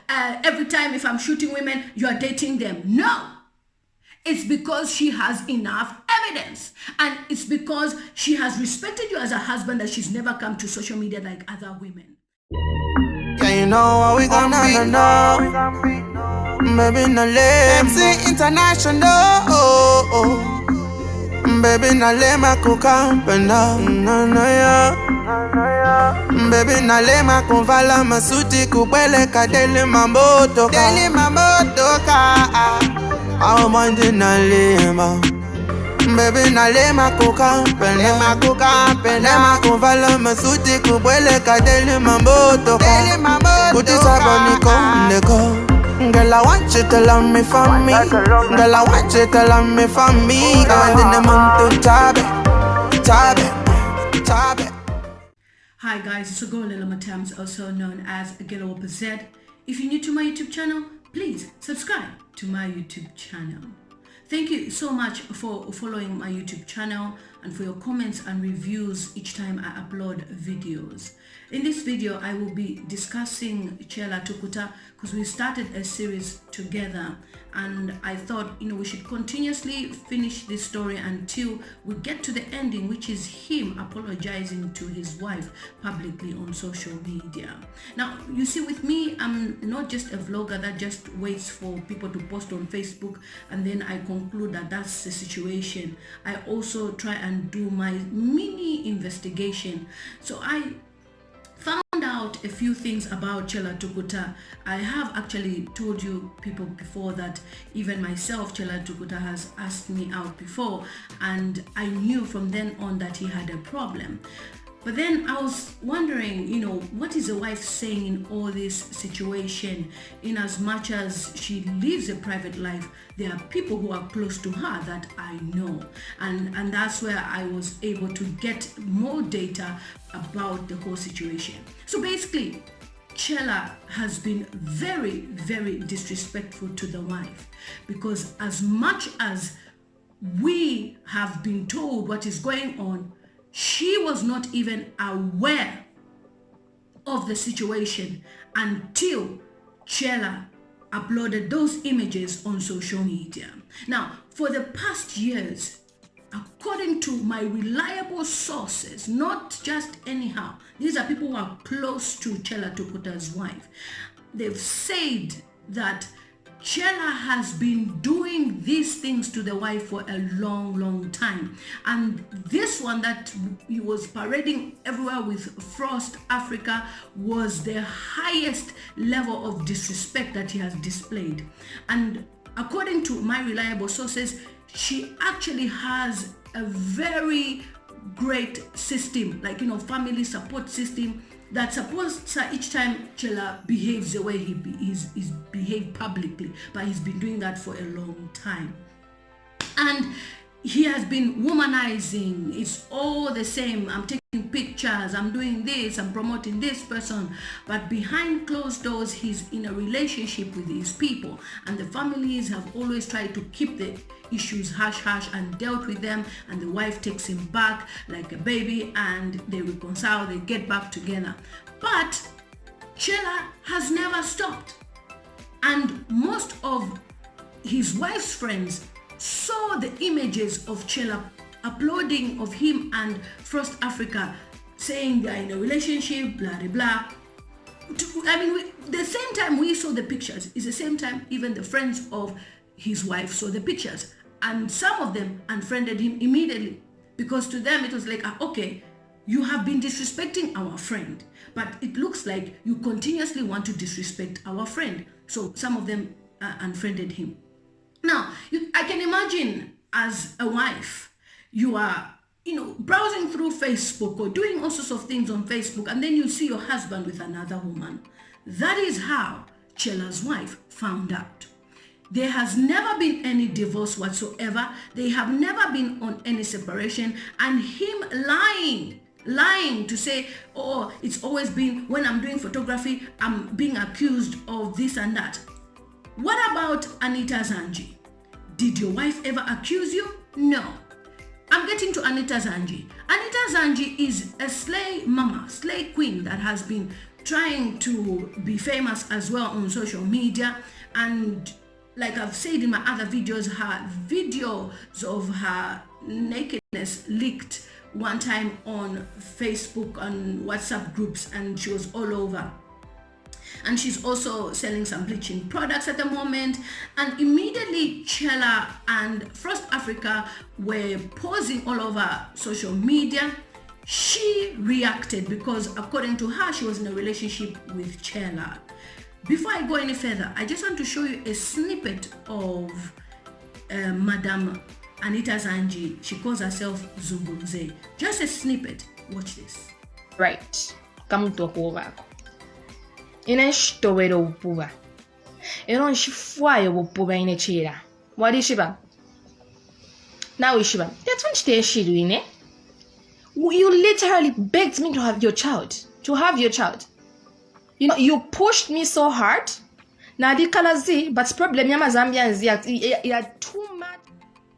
every time if I'm shooting women, you are dating them. No. It's because she has enough evidence. And it's because she has respected you as a husband that she's never come to social media like other women. Yeah, you know what we gonna be now. Baby, no lame. MC International. Baby, no lame, I could camp and no, yeah. Baby, no lame, I could vala masuti kupele ka deli mamoto ka. Deli mamoto ka. I want to no lame. Baby, na lema kukampe, lema kukampe, lema kuvala masuti kubwele kadeli mamboto ka. Kutisa neko. Girl, I want you to love me for me. Girl, I want you to love me for me. Girl, in the month to tabe. Hi guys, it's Chellah Matams, also known as Chellah Z. If you're new to my YouTube channel, please subscribe to my YouTube channel. Thank you so much for following my YouTube channel and for your comments and reviews each time I upload videos. In this video, I will be discussing Chellah Tukuta because we started a series together, and I thought, we should continuously finish this story until we get to the ending, which is him apologizing to his wife publicly on social media. Now, you see, with me, I'm not just a vlogger that just waits for people to post on Facebook and then I conclude that that's the situation. I also try and do my mini investigation. So I found out a few things about Chellah Tukuta. I have actually told you people before that even myself, Chellah Tukuta has asked me out before, and I knew from then on that he had a problem. But then I was wondering, what is a wife saying in all this situation? In as much as she lives a private life, there are people who are close to her that I know. And that's where I was able to get more data about the whole situation. So basically, Chellah has been very, very disrespectful to the wife, because as much as we have been told what is going on, she was not even aware of the situation until Chellah uploaded those images on social media. Now, for the past years, according to my reliable sources, not just anyhow, these are people who are close to Chellah Tukuta's wife, they've said that Chellah has been doing these things to the wife for a long, long time. And this one that he was parading everywhere with Frost Africa was the highest level of disrespect that he has displayed. And according to my reliable sources, she actually has a very great system, like, family support system that supports her each time Chellah behaves the way he's behaved publicly, but he's been doing that for a long time. And he has been womanizing. It's all the same. I'm taking pictures, I'm doing this, I'm promoting this person, but behind closed doors, he's in a relationship with these people, and the families have always tried to keep the issues hush-hush and dealt with them, and the wife takes him back like a baby and they reconcile, they get back together. But Chellah has never stopped, and most of his wife's friends saw the images of Chellah uploading of him and Frost Africa, saying they're in a relationship, blah blah blah. The same time we saw the pictures is the same time even the friends of his wife saw the pictures, and some of them unfriended him immediately, because to them it was like, okay, you have been disrespecting our friend, but it looks like you continuously want to disrespect our friend. So some of them unfriended him. Now, I can imagine as a wife, you are, browsing through Facebook or doing all sorts of things on Facebook, and then you see your husband with another woman. That is how Chellah's wife found out. There has never been any divorce whatsoever. They have never been on any separation, and him lying to say, oh, it's always been when I'm doing photography, I'm being accused of this and that. What about Anita Zanji? Did your wife ever accuse you? No. I'm getting to Anita Zanji. Anita Zanji is a slay mama, slay queen that has been trying to be famous as well on social media. And like I've said in my other videos, her videos of her nakedness leaked one time on Facebook and WhatsApp groups, and she was all over. And she's also selling some bleaching products at the moment. And immediately Chellah and Frost Africa were posing all over social media. She reacted because according to her, she was in a relationship with Chellah. Before I go any further, I just want to show you a snippet of Madam Anita Zanji. She calls herself Zumbunze. Just a snippet. Watch this. Right. Come to over. Ina shitowera obupuba era nshifwayo obupuba ine chera wali shiba now shiba that's when she shirine you literally begged me to have your child. You know, you pushed me so hard na di kalazi, but problem ya mazambians ya too much.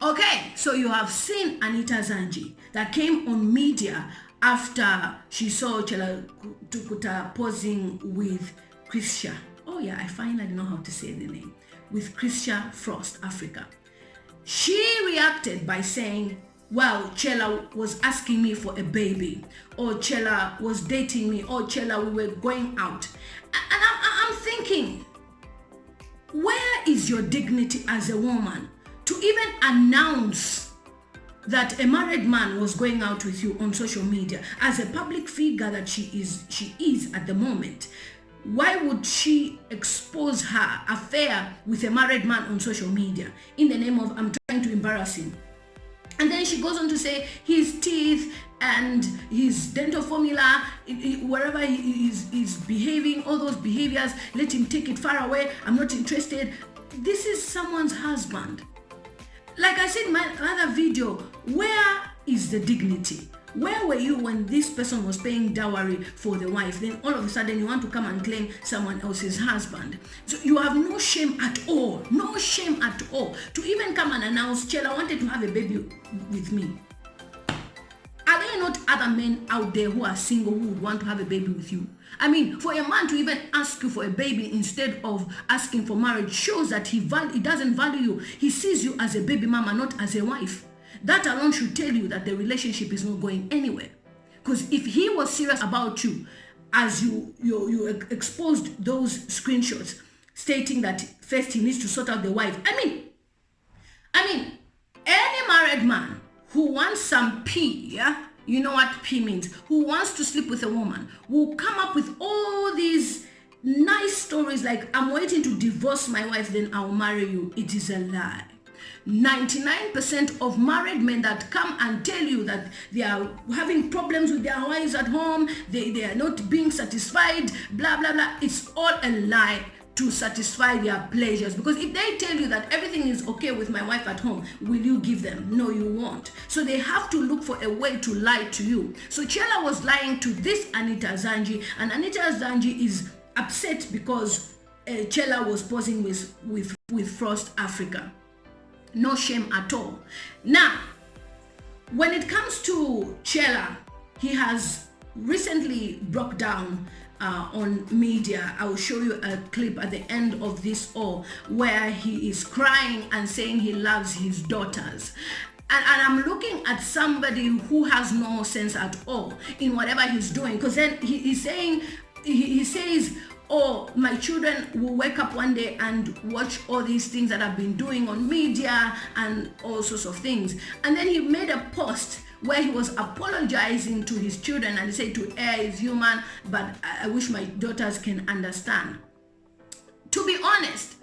Okay, so you have seen Anita Zanji that came on media after she saw Chellah Tukuta posing with Chrisha. Oh yeah, I finally know how to say the name. With Chrisha Frost Africa. She reacted by saying, well, Chellah was asking me for a baby, or Chellah was dating me, or Chellah, we were going out. And I'm thinking, where is your dignity as a woman to even announce that a married man was going out with you on social media as a public figure that she is at the moment? Why would she expose her affair with a married man on social media in the name of I'm trying to embarrass him? And then she goes on to say his teeth and his dental formula, wherever he is behaving, all those behaviors, let him take it far away. I'm not interested. This is someone's husband. Like I said in my other video, where is the dignity? Where were you when this person was paying dowry for the wife? Then all of a sudden you want to come and claim someone else's husband. So you have no shame at all, to even come and announce, Chellah wanted to have a baby with me. Are there not other men out there who are single who would want to have a baby with you? I mean, for a man to even ask you for a baby instead of asking for marriage shows that he doesn't value you. He sees you as a baby mama, not as a wife. That alone should tell you that the relationship is not going anywhere. Because if he was serious about you, as you exposed those screenshots stating that first he needs to sort out the wife. I mean, any married man who wants some pee, yeah? You know what pee means? Who wants to sleep with a woman will come up with all these nice stories like, I'm waiting to divorce my wife, then I'll marry you. It is a lie. 99% of married men that come and tell you that they are having problems with their wives at home, they are not being satisfied, blah, blah, blah. It's all a lie to satisfy their pleasures. Because if they tell you that everything is okay with my wife at home, will you give them? No, you won't. So they have to look for a way to lie to you. So Chellah was lying to this Anita Zanji, and Anita Zanji is upset because Chellah was posing with Frost Africa. No shame at all. Now, when it comes to Chellah, he has recently broke down on media. I will show you a clip at the end of this all where he is crying and saying he loves his daughters. And I'm looking at somebody who has no sense at all in whatever he's doing, because then he says, oh, my children will wake up one day and watch all these things that I've been doing on media and all sorts of things. And then he made a post where he was apologizing to his children and he said to err is human, but I wish my daughters can understand. To be honest,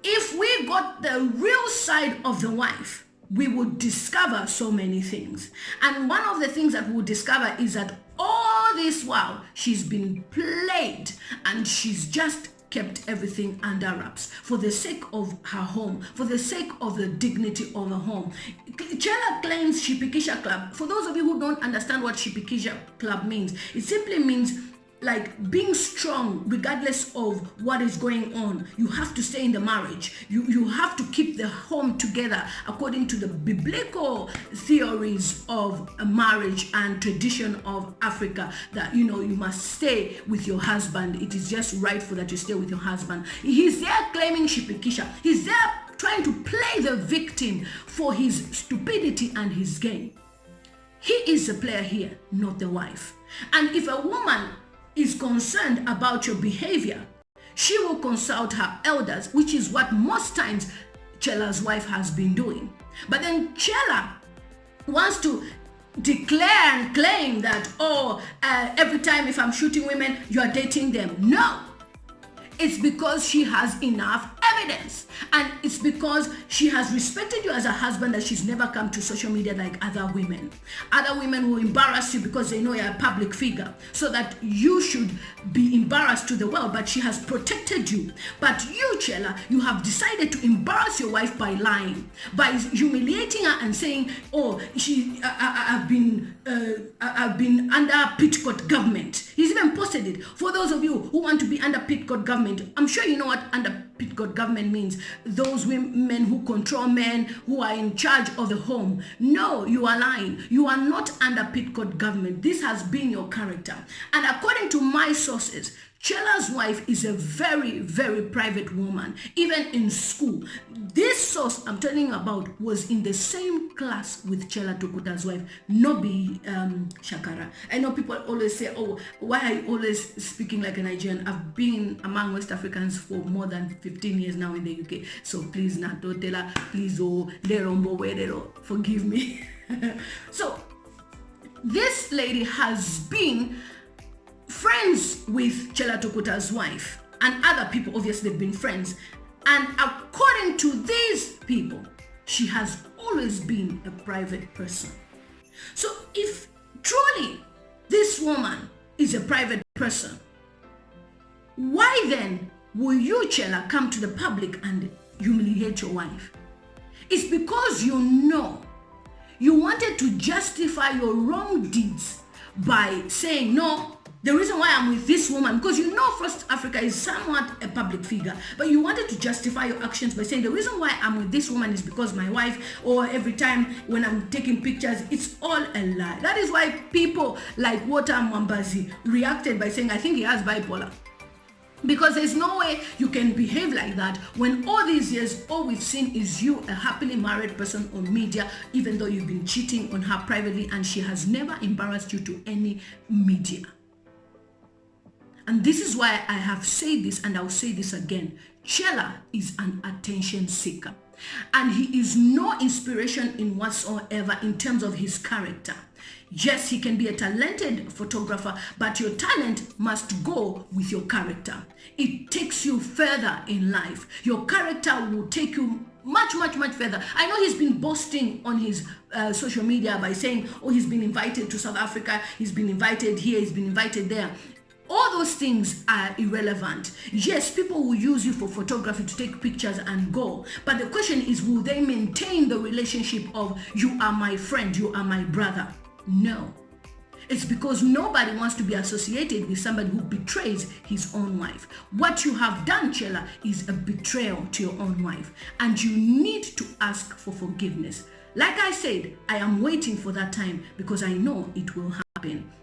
if we got the real side of the wife, we would discover so many things. And one of the things that we would discover is that all this while she's been played and she's just kept everything under wraps for the sake of her home, for the sake of the dignity of her home. Chellah claims Shipikisha Club. For those of you who don't understand what Shipikisha Club means, it simply means like being strong regardless of what is going on. You have to stay in the marriage. You have to keep the home together according to the biblical theories of a marriage and tradition of Africa, that you must stay with your husband. It is just rightful that you stay with your husband. He's there claiming shipikisha. He's there trying to play the victim for his stupidity and his gain. He is the player here, not the wife. And if a woman is concerned about your behavior, she will consult her elders, which is what most times Chellah's wife has been doing. But then Chellah wants to declare and claim that, every time if I'm shooting women, you are dating them. No. It's because she has enough evidence, and it's because she has respected you as a husband that she's never come to social media like other women. Other women will embarrass you because they know you're a public figure, so that you should be embarrassed to the world, but she has protected you. But you, Chellah, you have decided to embarrass your wife by lying, by humiliating her and saying, I've been under Pitcoat government. He's even posted it. For those of you who want to be under Pitcoat government, I'm sure you know what under Pitcoat government means. Those women who control men, who are in charge of the home. No, you are lying. You are not under Pitcoat government. This has been your character. And according to my sources, Chellah's wife is a very, very private woman, even in school. This source I'm telling you about was in the same class with Chellah Tukuta's wife, Nobi Shakara. I know people always say, why are you always speaking like a Nigerian? I've been among West Africans for more than 15 years now in the UK. So please, Nato, Tela, please, forgive me. So this lady has been friends with Chellah Tukuta's wife, and other people, obviously they've been friends. And according to these people, she has always been a private person. So if truly this woman is a private person, why then will you, Chellah, come to the public and humiliate your wife? It's because you wanted to justify your wrong deeds by saying, no, the reason why I'm with this woman, because First Africa is somewhat a public figure, but you wanted to justify your actions by saying the reason why I'm with this woman is because my wife, or every time when I'm taking pictures, it's all a lie. That is why people like Walter Mwambazi reacted by saying, I think he has bipolar. Because there's no way you can behave like that when all these years, all we've seen is you, a happily married person on media, even though you've been cheating on her privately and she has never embarrassed you to any media. And this is why I have said this, and I'll say this again. Chellah is an attention seeker, and he is no inspiration in whatsoever in terms of his character. Yes, he can be a talented photographer, but your talent must go with your character. It takes you further in life. Your character will take you much, much, much further. I know he's been boasting on his social media by saying, he's been invited to South Africa, he's been invited here, he's been invited there. All those things are irrelevant. Yes, people will use you for photography to take pictures and go. But the question is, will they maintain the relationship of you are my friend, you are my brother? No. It's because nobody wants to be associated with somebody who betrays his own wife. What you have done, Chellah, is a betrayal to your own wife. And you need to ask for forgiveness. Like I said, I am waiting for that time because I know it will happen.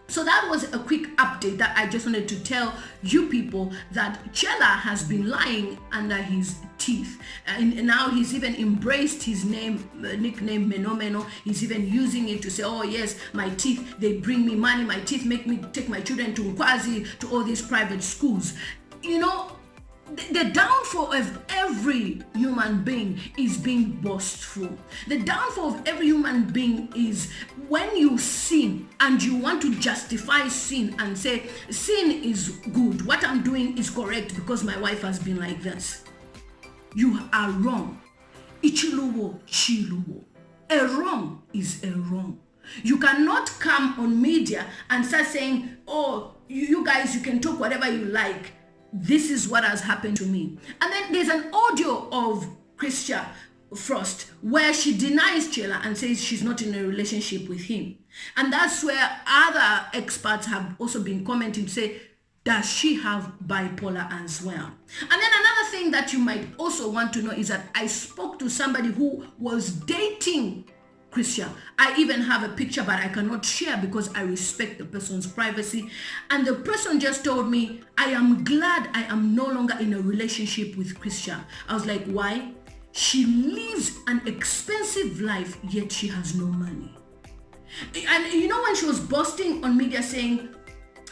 So that was a quick update that I just wanted to tell you people, that Chellah has been lying under his teeth. And now he's even embraced his nickname Meno. He's even using it to say, yes, my teeth, they bring me money. My teeth make me take my children to Nkwazi, to all these private schools. The downfall of every human being is being boastful. The downfall of every human being is when you sin and you want to justify sin and say, sin is good, what I'm doing is correct because my wife has been like this. You are wrong. Ichiluwo, chiluwo. A wrong is a wrong. You cannot come on media and start saying, you guys, you can talk whatever you like. This is what has happened to me. And then there's an audio of Chrisha Plus where she denies Chellah and says she's not in a relationship with him. And that's where other experts have also been commenting to say, does she have bipolar as well? And then another thing that you might also want to know is that I spoke to somebody who was dating Chrisha. I even have a picture, but I cannot share because I respect the person's privacy. And the person just told me, I am glad I am no longer in a relationship with Chrisha. I was like, why? She lives an expensive life, yet she has no money. And you know, when she was boasting on media saying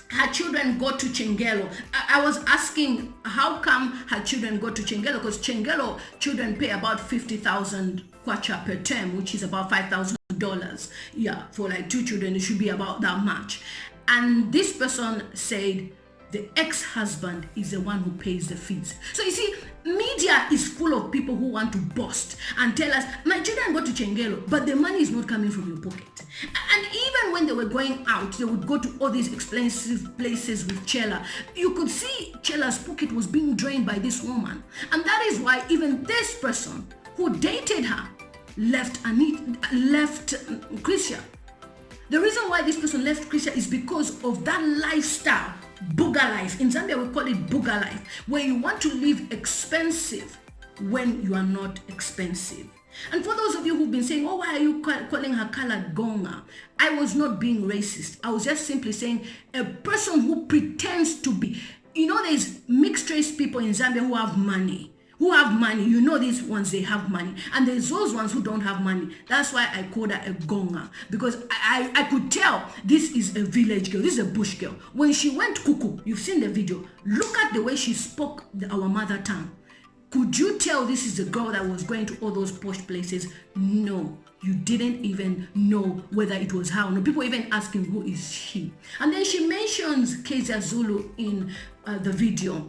her children go to Chengelo, I was asking how come her children go to Chengelo, because Chengelo children pay about 50,000 kwacha per term, which is about $5,000. Yeah, for like 2 children, it should be about that much. And this person said the ex-husband is the one who pays the fees. So you see, media is full of people who want to boast and tell us, my children go to Chengelo, but the money is not coming from your pocket. And even when they were going out, they would go to all these expensive places with Chellah. You could see Chellah's pocket was being drained by this woman. And that is why even this person who dated her left Chrisha. The reason why this person left Chrisha is because of that lifestyle, booger life. In Zambia, we call it booger life, where you want to live expensive when you are not expensive. And for those of you who've been saying, oh, why are you calling her colored gonga? I was not being racist. I was just simply saying a person who pretends to be. You know, there's mixed race people in Zambia who have money. You know, these ones, they have money. And there's those ones who don't have money. That's why I called her a gonga. Because I could tell this is a village girl. This is a bush girl. When she went cuckoo, you've seen the video. Look at the way she spoke our mother tongue. Could you tell this is the girl that was going to all those posh places? No, you didn't even know whether it was her. No, people even asking, who is she? And then she mentions Kezia Zulu in the video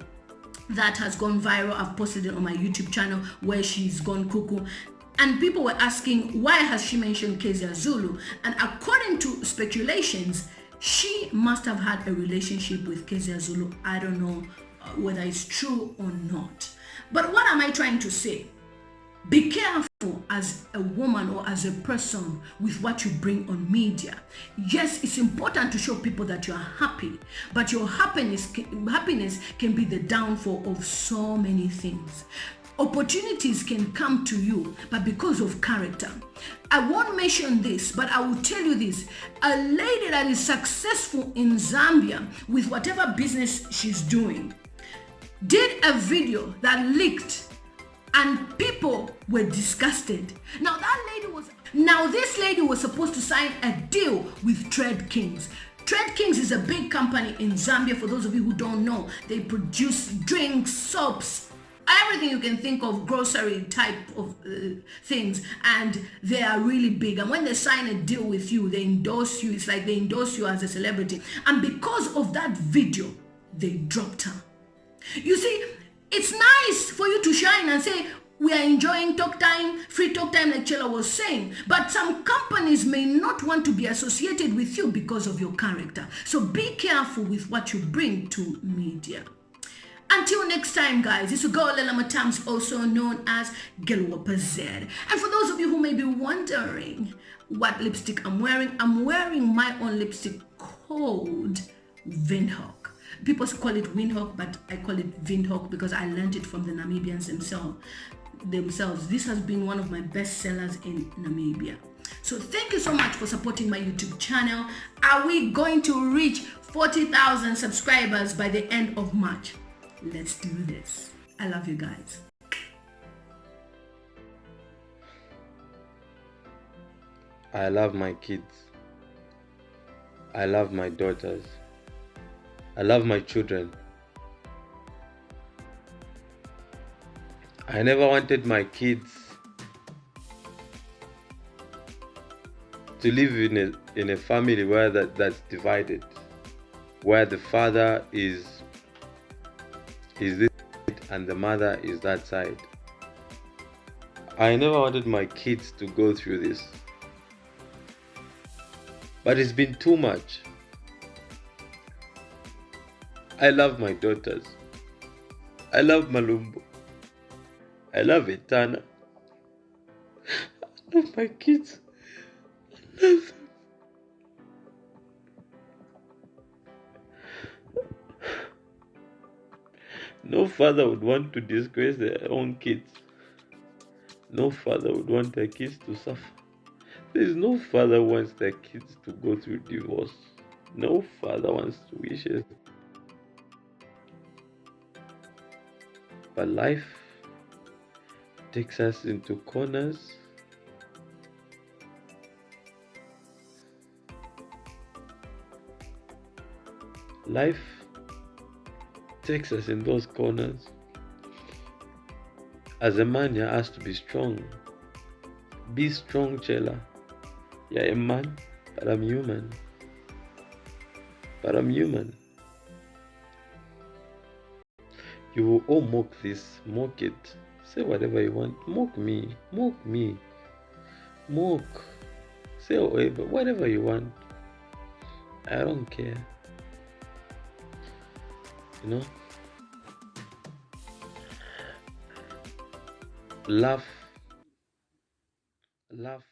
that has gone viral. I've posted it on my YouTube channel where she's gone cuckoo. And people were asking, why has she mentioned Kezia Zulu? And according to speculations, she must have had a relationship with Kezia Zulu. I don't know whether it's true or not. But what am I trying to say? Be careful as a woman or as a person with what you bring on media. Yes, it's important to show people that you are happy, but your happiness can be the downfall of so many things. Opportunities can come to you, but because of character. I won't mention this, but I will tell you this. A lady that is successful in Zambia with whatever business she's doing did a video that leaked and people were disgusted. Now this lady was supposed to sign a deal with Trade Kings. Trade Kings is a big company in Zambia. For those of you who don't know, they produce drinks, soaps, everything you can think of, grocery type of things, and they are really big. And when they sign a deal with you, they endorse you. It's like they endorse you as a celebrity. And because of that video, they dropped her. You see, it's nice for you to shine and say, we are enjoying talk time, free talk time, like Chellah was saying. But some companies may not want to be associated with you because of your character. So be careful with what you bring to media. Until next time, guys, it's Ugolela Matams, also known as Chellah Plus. And for those of you who may be wondering what lipstick I'm wearing my own lipstick called Windhoek. People call it Windhoek, but I call it Windhoek because I learned it from the Namibians themselves. This has been one of my best sellers in Namibia. So thank you so much for supporting my YouTube channel. Are we going to reach 40,000 subscribers by the end of March? Let's do this. I love you guys. I love my kids. I love my daughters. I love my children. I never wanted my kids to live in a family where that's divided, where the father is this side and the mother is that side. I never wanted my kids to go through this, but it's been too much. I love my daughters. I love Malumbo. I love Etana. I love my kids. I love them. No father would want to disgrace their own kids. No father would want their kids to suffer. There is no father who wants their kids to go through divorce. No father wants to wish it. But life takes us into corners. Life takes us in those corners. As a man, you're asked to be strong. Be strong, Chellah. You're a man, but I'm human. But I'm human. You will all mock this, mock it. Say whatever you want. Mock me, mock me. Mock. Say whatever you want. I don't care. You know? Laugh. Laugh.